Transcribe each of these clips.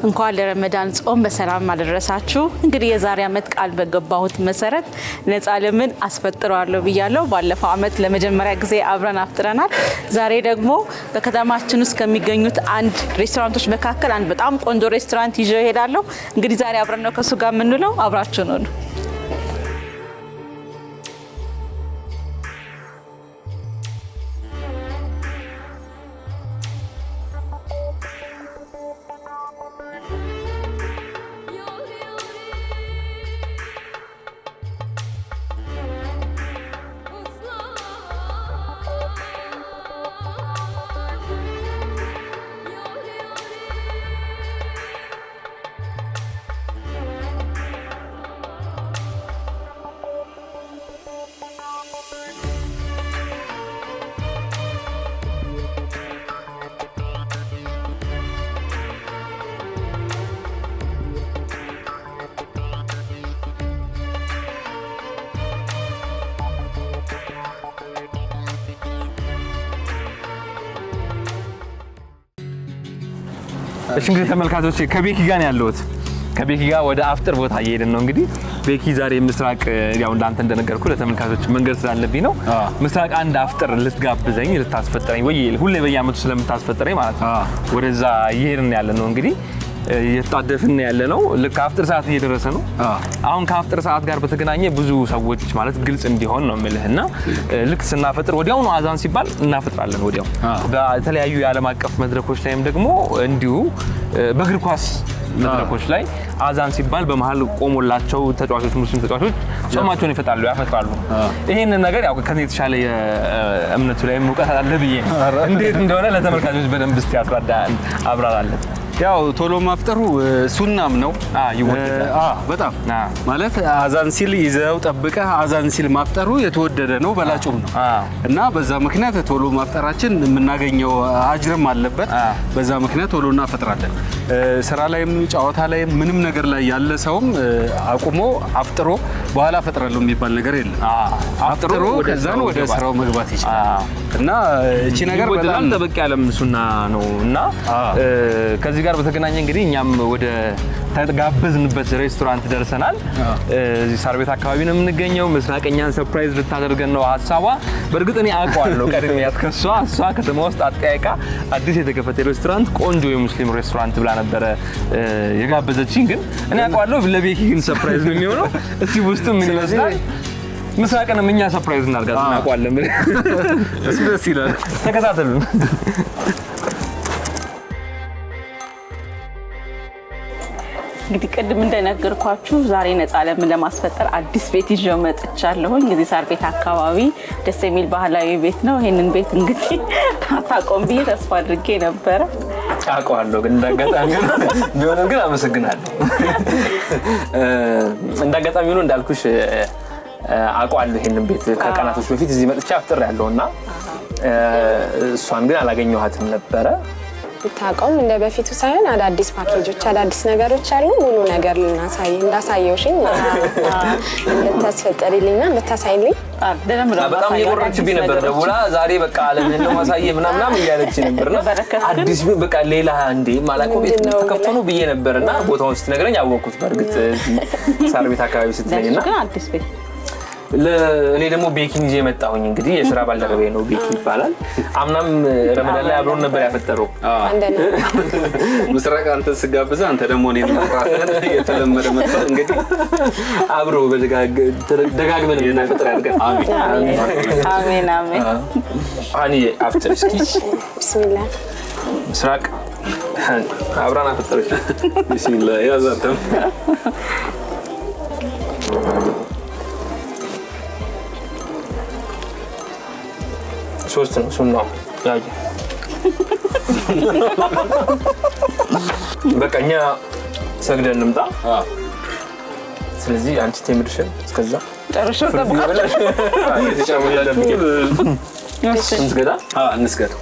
እንኳን ለረመዳን ጾም በሰላም አደረሳችሁ። እንግዲህ የዛሬ አመት ቃል በገባሁት መሰረት ነፃ ዓለምን አስፈጥረዋለሁ ብያለሁ። ባለፈው አመት ለመጀመሪያ ጊዜ አብረን አፍጥረናል። ዛሬ ደግሞ በከተማችን ውስጥ ከሚገኙት አንድ ሬስቶራንቶች መካከል አንድ በጣም ቆንጆ ሬስቶራንት ይዤ እሄዳለሁ። እንግዲህ ዛሬ አብረን ነው ከሱ ጋር የምንውለው። አብራችሁ ነው። እሺ እንግዲህ ተመልካቾች ከቤኪ ጋር ነው ያለሁት። ከቤኪ ጋር ወደ አፍጥር ቦታ እየሄድን ነው። እንግዲህ ቤኪ ዛሬ ምስራቅ ያው እንዳንተ እንደነገርኩ ለተመልካቾች መንገድ ስላለብኝ ነው። ምስራቅ አንድ አፍጥር ልትጋብዘኝ ልታስፈጥረኝ ወይ ሁሌ በየአመቱ ስለምታስፈጥረኝ ማለት ነው ወደዛ እየሄድን ያለ ነው። እንግዲህ እየተጣደፍን ያለ ነው። ልክ አፍጥር ሰዓት እየደረሰ ነው። አሁን ከአፍጥር ሰዓት ጋር በተገናኘ ብዙ ሰዎች ማለት ግልጽ እንዲሆን ነው የምልህና ልክ ስናፈጥር ወዲያው ነው አዛን ሲባል እናፈጥራለን። ወዲያው በተለያዩ የዓለም አቀፍ መድረኮች ላይም ደግሞ እንዲሁ በእግር ኳስ መድረኮች ላይ አዛን ሲባል በመሃል ቆሞላቸው ተጫዋቾች ሙስሊም ተጫዋቾች ጾማቸውን ይፈታሉ ያፈጥራሉ። ይሄንን ነገር ያው ከኔ የተሻለ እምነቱ ላይ ሙቀት አለ ብዬ እንዴት እንደሆነ ለተመልካቾች በደንብ እስቲ አስረዳን አብራራለን። ያው ቶሎ ማፍጠሩ ሱናም ነው ይወደዳል። በጣም ማለት አዛን ሲል ይዘው ጠብቀህ አዛን ሲል ማፍጠሩ የተወደደ ነው በላጩም ነው እና በዛ ምክንያት ቶሎ ማፍጠራችን የምናገኘው አጅርም አለበት። በዛ ምክንያት ቶሎ እናፈጥራለን። ስራ ላይም ጨዋታ ላይም ምንም ነገር ላይ ያለ ሰውም አቁሞ አፍጥሮ በኋላ አፈጥራለሁ የሚባል ነገር የለም። አፍጥሮ ከዛን ወደ ስራው መግባት ይችላል እና እቺ ነገር በጣም ተበቅ ያለም ሱና ነው እና ከዚህ ጋር በተገናኘ እንግዲህ እኛም ወደ ተጋበዝንበት ሬስቶራንት ደርሰናል። እዚህ ሳር ቤት አካባቢ ነው የምንገኘው። ምስራቀኛን ሰርፕራይዝ ልታደርገን ነው ሐሳቧ። በእርግጥ እኔ አውቀዋለሁ ቀድሜ ያትከሷ እሷ ከተማ ውስጥ አጠያይቃ አዲስ የተከፈተ ሬስቶራንት ቆንጆ የሙስሊም ሬስቶራንት ብላ ነበረ የጋበዘችኝ። ግን እኔ አውቀዋለሁ ለቤኪ ግን ሰርፕራይዝ ነው የሚሆነው። እስቲ ውስጡ ምን ይመስላል ምስራቅንም እኛ ሰርፕራይዝ እናርጋት እናውቀዋለን። ደስ ይላል። ተከታተሉን። እንግዲህ ቅድም እንደነገርኳችሁ ዛሬ ነፃ ዓለምን ለማስፈጠር አዲስ ቤት ይዤው መጥቻለሁ። እንግዲህ ሳር ቤት አካባቢ ደስ የሚል ባህላዊ ቤት ነው። ይሄንን ቤት እንግዲህ አታውቀውም ብዬ ተስፋ አድርጌ ነበረ። አውቀዋለሁ ግን እንዳጋጣሚ ቢሆንም ግን አመሰግናለሁ። እንዳጋጣሚ ሆኖ እንዳልኩሽ አውቀዋለሁ ይሄንን ቤት ከቀናቶች በፊት እዚህ መጥቻ አፍጥሬያለሁና እሷን ግን አላገኘኋትም ነበረ። ታውቀውም እንደ በፊቱ ሳይሆን አዳዲስ ፓኬጆች አዳዲስ ነገሮች አሉ። ሙሉ ነገር እንዳሳየውሽኝ እንድታስፈጥሪልኝና እንድታሳይልኝ በጣም እየቆረችብኝ ነበር። ደውላ ዛሬ በቃ ዓለምን ነው ማሳየህ ምናምን እያለች ነበርና አዲስ በቃ ሌላ እንዴ ማላውቀው ቤት ተከፍቶ ነው ብዬ ነበርና ቦታውን ስትነግረኝ አወቅኩት። በእርግጥ ሳር ቤት አካባቢ ስትለኝና አዲስ ቤት ለእኔ ደግሞ ቤኪን ይዤ መጣሁኝ። እንግዲህ የሥራ ባልደረባዬ ነው ቤኪ ይባላል። አምናም ረመዳን ላይ አብሮን ነበር ያፈጠረው። ምስራቅ አንተ ስጋብዘህ አንተ ደግሞ እኔን ማፍራትን የተለመደ መጣ። እንግዲህ አብሮ ደጋግመን እናፈጥር ያድርገን። አሜን አሜን። አኒ አፍጥር እስኪ ቢስሚላህ። ምስራቅ አብራን አፈጠረች። ቢስሚላህ ያዛተም ሶስት ነው ሱናው ያየ በቃኛ ሰግደን እንምጣ። ስለዚህ አንቺ ተምርሽን እስከዛ ጨርሾ ተብቃለሽ። እንስገዳ እንስገዳ።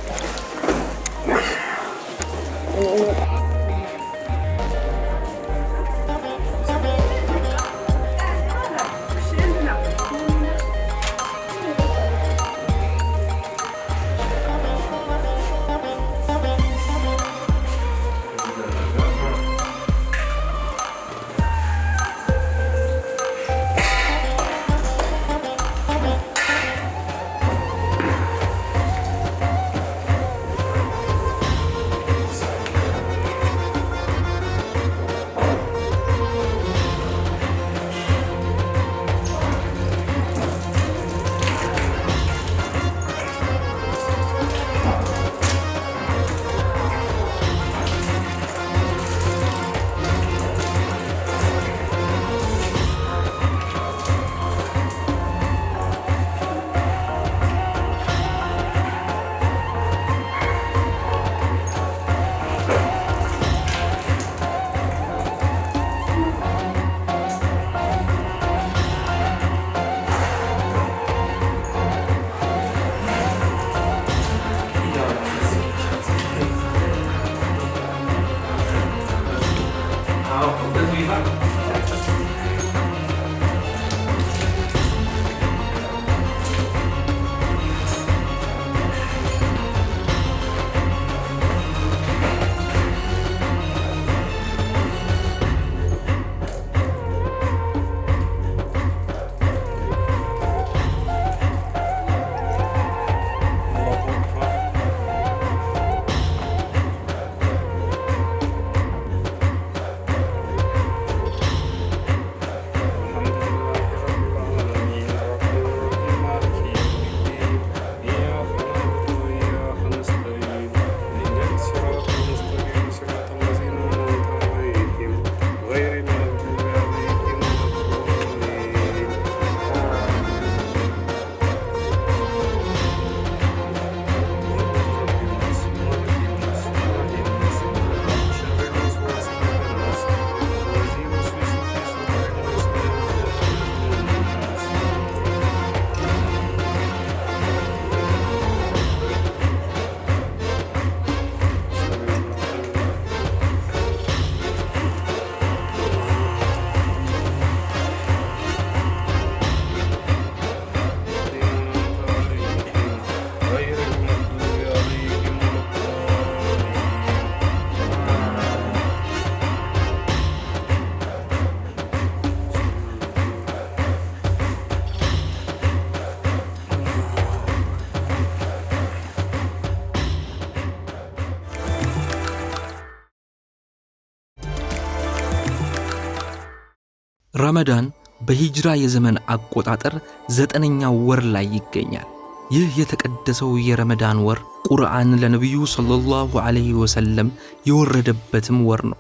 ረመዳን በሂጅራ የዘመን አቆጣጠር 9ኛው ወር ላይ ይገኛል። ይህ የተቀደሰው የረመዳን ወር ቁርአን ለነብዩ ሰለላሁ ዐለይሂ ወሰለም የወረደበትም ወር ነው።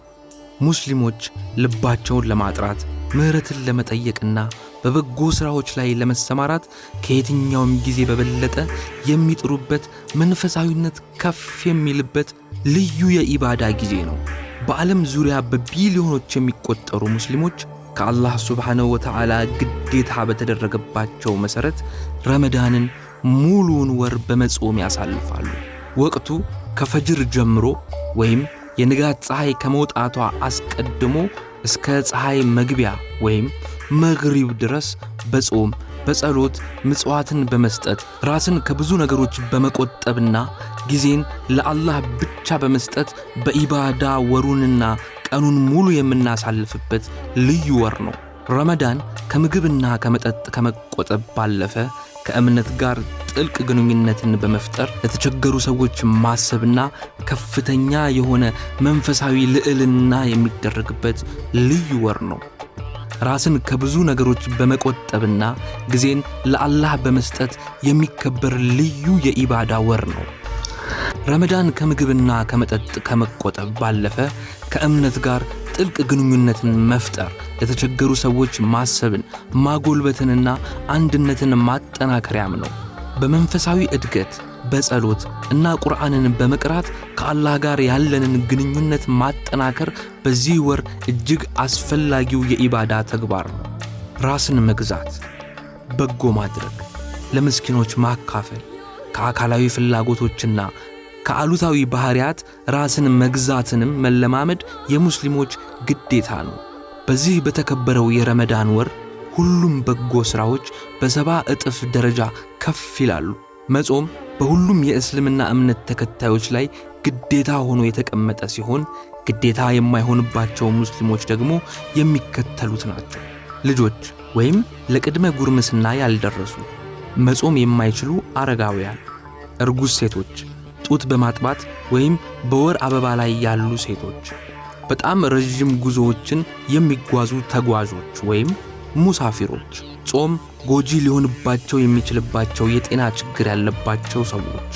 ሙስሊሞች ልባቸውን ለማጥራት ምህረትን ለመጠየቅና በበጎ ሥራዎች ላይ ለመሰማራት ከየትኛውም ጊዜ በበለጠ የሚጥሩበት መንፈሳዊነት ከፍ የሚልበት ልዩ የኢባዳ ጊዜ ነው። በዓለም ዙሪያ በቢሊዮኖች የሚቆጠሩ ሙስሊሞች ከአላህ ሱብሓነሁ ወተዓላ ግዴታ በተደረገባቸው መሠረት ረመዳንን ሙሉውን ወር በመጾም ያሳልፋሉ። ወቅቱ ከፈጅር ጀምሮ ወይም የንጋት ፀሐይ ከመውጣቷ አስቀድሞ እስከ ፀሐይ መግቢያ ወይም መግሪብ ድረስ በጾም በጸሎት ምጽዋትን በመስጠት ራስን ከብዙ ነገሮች በመቆጠብና ጊዜን ለአላህ ብቻ በመስጠት በኢባዳ ወሩንና ቀኑን ሙሉ የምናሳልፍበት ልዩ ወር ነው። ረመዳን ከምግብና ከመጠጥ ከመቆጠብ ባለፈ ከእምነት ጋር ጥልቅ ግንኙነትን በመፍጠር ለተቸገሩ ሰዎች ማሰብና ከፍተኛ የሆነ መንፈሳዊ ልዕልና የሚደረግበት ልዩ ወር ነው። ራስን ከብዙ ነገሮች በመቆጠብና ጊዜን ለአላህ በመስጠት የሚከበር ልዩ የኢባዳ ወር ነው። ረመዳን ከምግብና ከመጠጥ ከመቆጠብ ባለፈ ከእምነት ጋር ጥልቅ ግንኙነትን መፍጠር፣ ለተቸገሩ ሰዎች ማሰብን ማጎልበትንና አንድነትን ማጠናከሪያም ነው። በመንፈሳዊ እድገት በጸሎት እና ቁርአንን በመቅራት ከአላህ ጋር ያለንን ግንኙነት ማጠናከር በዚህ ወር እጅግ አስፈላጊው የኢባዳ ተግባር ነው። ራስን መግዛት፣ በጎ ማድረግ፣ ለምስኪኖች ማካፈል፣ ከአካላዊ ፍላጎቶችና ከአሉታዊ ባህሪያት ራስን መግዛትንም መለማመድ የሙስሊሞች ግዴታ ነው። በዚህ በተከበረው የረመዳን ወር ሁሉም በጎ ሥራዎች በ70 እጥፍ ደረጃ ከፍ ይላሉ። መጾም በሁሉም የእስልምና እምነት ተከታዮች ላይ ግዴታ ሆኖ የተቀመጠ ሲሆን ግዴታ የማይሆንባቸው ሙስሊሞች ደግሞ የሚከተሉት ናቸው። ልጆች ወይም ለቅድመ ጉርምስና ያልደረሱ፣ መጾም የማይችሉ አረጋውያን፣ እርጉዝ ሴቶች፣ ጡት በማጥባት ወይም በወር አበባ ላይ ያሉ ሴቶች፣ በጣም ረጅም ጉዞዎችን የሚጓዙ ተጓዦች ወይም ሙሳፊሮች፣ ጾም ጎጂ ሊሆንባቸው የሚችልባቸው የጤና ችግር ያለባቸው ሰዎች፣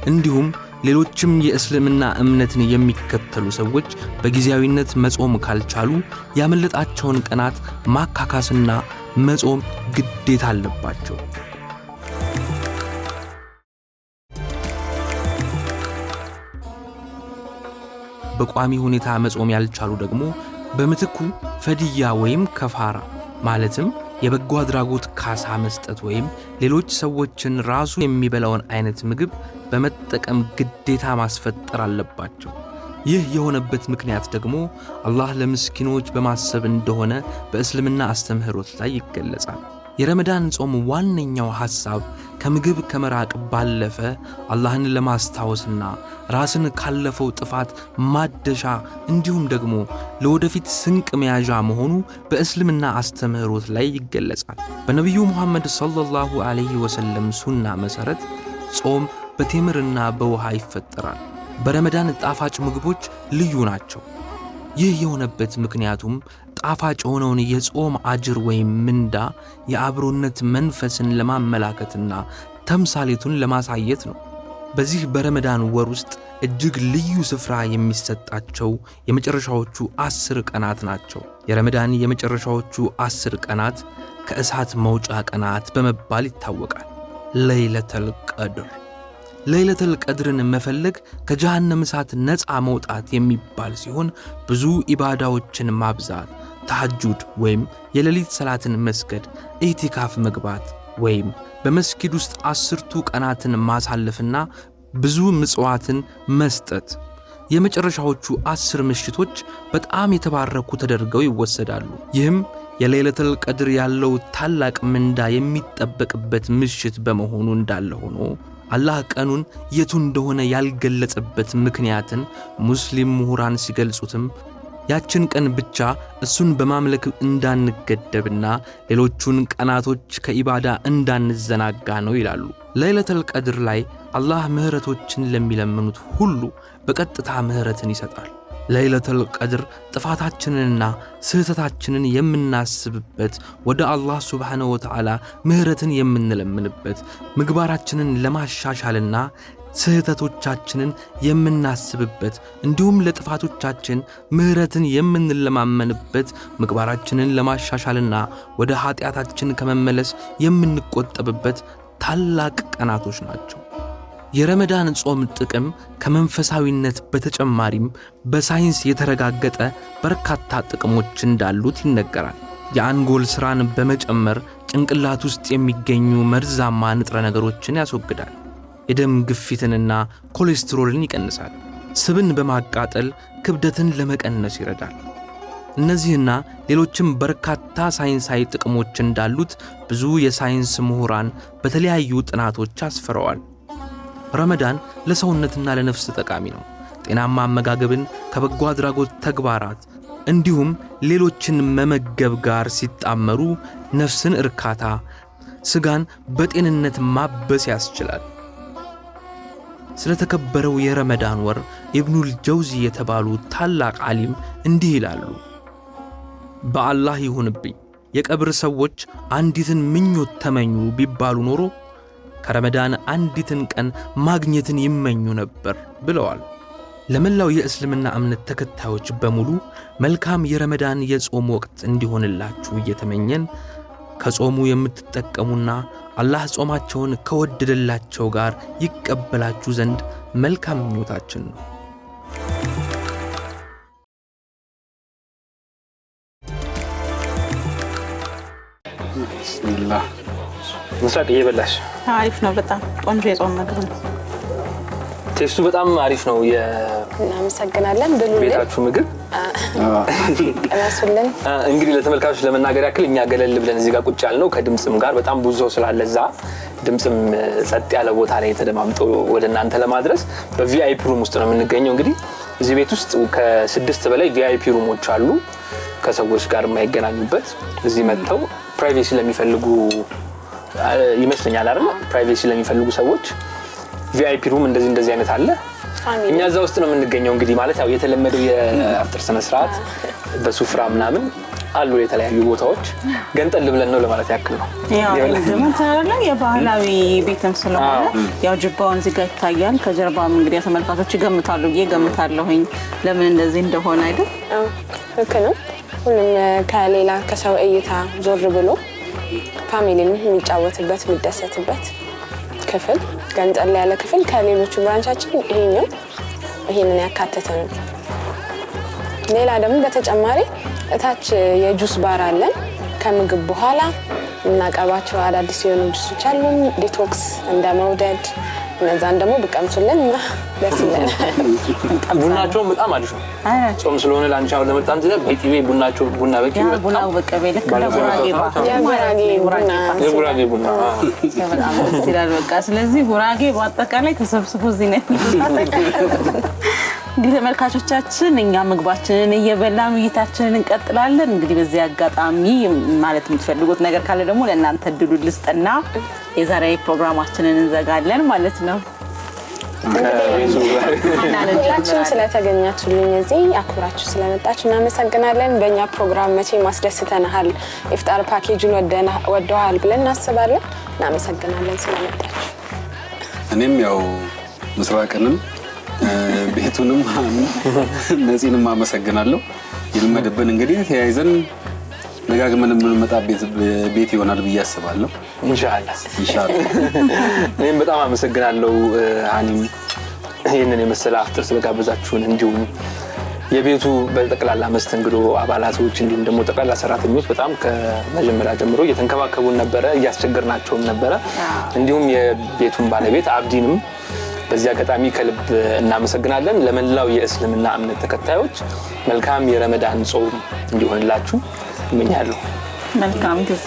እንዲሁም ሌሎችም የእስልምና እምነትን የሚከተሉ ሰዎች በጊዜያዊነት መጾም ካልቻሉ ያመለጣቸውን ቀናት ማካካስና መጾም ግዴታ አለባቸው። በቋሚ ሁኔታ መጾም ያልቻሉ ደግሞ በምትኩ ፈድያ ወይም ከፋራ ማለትም የበጎ አድራጎት ካሳ መስጠት ወይም ሌሎች ሰዎችን ራሱ የሚበላውን አይነት ምግብ በመጠቀም ግዴታ ማስፈጠር አለባቸው። ይህ የሆነበት ምክንያት ደግሞ አላህ ለምስኪኖች በማሰብ እንደሆነ በእስልምና አስተምህሮት ላይ ይገለጻል። የረመዳን ጾም ዋነኛው ሐሳብ ከምግብ ከመራቅ ባለፈ አላህን ለማስታወስና ራስን ካለፈው ጥፋት ማደሻ እንዲሁም ደግሞ ለወደፊት ስንቅ መያዣ መሆኑ በእስልምና አስተምህሮት ላይ ይገለጻል። በነቢዩ ሙሐመድ ሰለላሁ ዐለይሂ ወሰለም ሱና መሠረት ጾም በቴምርና በውሃ ይፈጠራል። በረመዳን ጣፋጭ ምግቦች ልዩ ናቸው። ይህ የሆነበት ምክንያቱም ጣፋጭ የሆነውን የጾም አጅር ወይም ምንዳ የአብሮነት መንፈስን ለማመላከትና ተምሳሌቱን ለማሳየት ነው። በዚህ በረመዳን ወር ውስጥ እጅግ ልዩ ስፍራ የሚሰጣቸው የመጨረሻዎቹ 10 ቀናት ናቸው። የረመዳን የመጨረሻዎቹ 10 ቀናት ከእሳት መውጫ ቀናት በመባል ይታወቃል። ለይለተል ቀድር ለይለተል ቀድርን መፈለግ ከጀሃነም እሳት ነፃ መውጣት የሚባል ሲሆን ብዙ ኢባዳዎችን ማብዛት፣ ተሐጁድ ወይም የሌሊት ሰላትን መስገድ፣ ኢዕቲካፍ መግባት ወይም በመስጊድ ውስጥ 10ቱ ቀናትን ማሳለፍና ብዙ ምጽዋትን መስጠት የመጨረሻዎቹ 10 ምሽቶች በጣም የተባረኩ ተደርገው ይወሰዳሉ። ይህም የሌሊተል ቀድር ያለው ታላቅ ምንዳ የሚጠበቅበት ምሽት በመሆኑ እንዳለ ሆኖ አላህ ቀኑን የቱ እንደሆነ ያልገለጸበት ምክንያትን ሙስሊም ምሁራን ሲገልጹትም ያችን ቀን ብቻ እሱን በማምለክ እንዳንገደብና ሌሎቹን ቀናቶች ከኢባዳ እንዳንዘናጋ ነው ይላሉ። ለይለተል ቀድር ላይ አላህ ምህረቶችን ለሚለምኑት ሁሉ በቀጥታ ምህረትን ይሰጣል። ለይለቱል ቀድር ጥፋታችንንና ስህተታችንን የምናስብበት ወደ አላህ ሱብሓነሁ ወተዓላ ምህረትን የምንለምንበት ምግባራችንን ለማሻሻልና ስህተቶቻችንን የምናስብበት እንዲሁም ለጥፋቶቻችን ምህረትን የምንለማመንበት ምግባራችንን ለማሻሻልና ወደ ኃጢአታችን ከመመለስ የምንቆጠብበት ታላቅ ቀናቶች ናቸው። የረመዳን ጾም ጥቅም ከመንፈሳዊነት በተጨማሪም በሳይንስ የተረጋገጠ በርካታ ጥቅሞች እንዳሉት ይነገራል። የአንጎል ስራን በመጨመር ጭንቅላት ውስጥ የሚገኙ መርዛማ ንጥረ ነገሮችን ያስወግዳል። የደም ግፊትንና ኮሌስትሮልን ይቀንሳል። ስብን በማቃጠል ክብደትን ለመቀነስ ይረዳል። እነዚህና ሌሎችም በርካታ ሳይንሳዊ ጥቅሞች እንዳሉት ብዙ የሳይንስ ምሁራን በተለያዩ ጥናቶች አስፍረዋል። ረመዳን ለሰውነትና ለነፍስ ጠቃሚ ነው። ጤናማ አመጋገብን ከበጎ አድራጎት ተግባራት እንዲሁም ሌሎችን መመገብ ጋር ሲጣመሩ ነፍስን እርካታ፣ ስጋን በጤንነት ማበስ ያስችላል። ስለተከበረው የረመዳን ወር ኢብኑል ጀውዚ የተባሉ ታላቅ ዓሊም እንዲህ ይላሉ። በአላህ ይሁንብኝ የቀብር ሰዎች አንዲትን ምኞት ተመኙ ቢባሉ ኖሮ ከረመዳን አንዲትን ቀን ማግኘትን ይመኙ ነበር ብለዋል። ለመላው የእስልምና እምነት ተከታዮች በሙሉ መልካም የረመዳን የጾም ወቅት እንዲሆንላችሁ እየተመኘን ከጾሙ የምትጠቀሙና አላህ ጾማቸውን ከወደደላቸው ጋር ይቀበላችሁ ዘንድ መልካም ምኞታችን ነው። ቢስሚላህ ምስራቅ እየበላሽ አሪፍ ነው። በጣም ቆንጆ የጾም ምግብ ነው። ቴስቱ በጣም አሪፍ ነው። እናመሰግናለን። ብሉልን ቤታችሁ ምግብ ቀናሱልን። እንግዲህ ለተመልካቾች ለመናገር ያክል እኛ ገለል ብለን እዚህ ጋር ቁጭ ያልነው ከድምጽም ጋር በጣም ብዙ ሰው ስላለዛ ድምጽም ጸጥ ያለ ቦታ ላይ ተደማምጦ ወደ እናንተ ለማድረስ በቪአይፒ ሩም ውስጥ ነው የምንገኘው። እንግዲህ እዚህ ቤት ውስጥ ከ6 በላይ ቪአይፒ ሩሞች አሉ ከሰዎች ጋር የማይገናኙበት። እዚህ መጥተው ፕራይቬሲ ለሚፈልጉ ይመስለኛል አይደል? ፕራይቬሲ ለሚፈልጉ ሰዎች ቪአይፒ ሩም እንደዚህ አይነት አለ። እኛ እዛ ውስጥ ነው የምንገኘው። እንግዲህ ማለት ያው የተለመደው የአፍጥር ስነ ስርዓት በሱፍራ ምናምን አሉ የተለያዩ ቦታዎች ገንጠል ብለን ነው ለማለት ያክል ነው። ያው ደግሞ ታላላ የባህላዊ ቤትም ስለሆነ ያው ጅባውን እዚህ ጋር ይታያል። ከጀርባም እንግዲህ ተመልካቾች ይገምታሉ ይገምታለሁኝ ለምን እንደዚህ እንደሆነ አይደል? ልክ ነው። ሁሉም ከሌላ ከሰው እይታ ዞር ብሎ ፋሚሊም የሚጫወትበት የሚደሰትበት ክፍል ገንጠል ያለ ክፍል ከሌሎቹ ብራንቻችን ይሄንን ያካተተ ነው። ሌላ ደግሞ በተጨማሪ እታች የጁስ ባር አለን። ከምግብ በኋላ እናቀርባቸው አዳዲስ የሆኑ ጁሶች አሉ። ዲቶክስ እንደ መውደድ እነዛን ደግሞ ብቀምሱልን ደስ ይላል። ቡናቸው በጣም አሪፍ ነው። ጾም ስለሆነ ላንቻው ለመጣን ዘለ በቂቤ ቡናቸው ቡና በቂቤ ቡናው በቀቤ ልክ ጉራጌ ቡና በጣም ደስ ይላል። በቃ ስለዚህ ጉራጌ በአጠቃላይ ተሰብስቦ እዚህ ነው። እንግዲህ ተመልካቾቻችን እኛ ምግባችንን እየበላን ውይይታችንን እንቀጥላለን። እንግዲህ በዚህ አጋጣሚ ማለት የምትፈልጉት ነገር ካለ ደግሞ ለእናንተ እድሉ ልስጥና የዛሬ ፕሮግራማችንን እንዘጋለን ማለት ነው። ሁላችሁም ስለተገኛችሁልኝ እዚህ አክብራችሁ ስለመጣችሁ እናመሰግናለን። በእኛ ፕሮግራም መቼ ማስደስተናል ኢፍጣር ፓኬጁን ወደዋል ብለን እናስባለን። እናመሰግናለን ስለመጣችሁ። እኔም ያው ምስራቅንም ቤቱንም ነፂንም አመሰግናለሁ። ይልመድብን እንግዲህ ተያይዘን ደጋግመን የምንመጣ ቤት ይሆናል ብዬ አስባለሁ። ኢንሻአላህ። እኔም በጣም አመሰግናለሁ ሃኒም ይሄንን የመሰለ አፍጥር ስለጋበዛችሁን፣ እንዲሁም የቤቱ በጠቅላላ መስተንግዶ አባላቶች እንዲሁም ደግሞ ጠቅላላ ሰራተኞች በጣም ከመጀመሪያ ጀምሮ እየተንከባከቡን ነበረ፣ እያስቸገርናቸውም ነበረ። እንዲሁም የቤቱን ባለቤት አብዲንም በዚህ አጋጣሚ ከልብ እናመሰግናለን። ለመላው የእስልምና እምነት ተከታዮች መልካም የረመዳን ጾም እንዲሆንላችሁ እመኛለሁ። መልካም ጊዜ።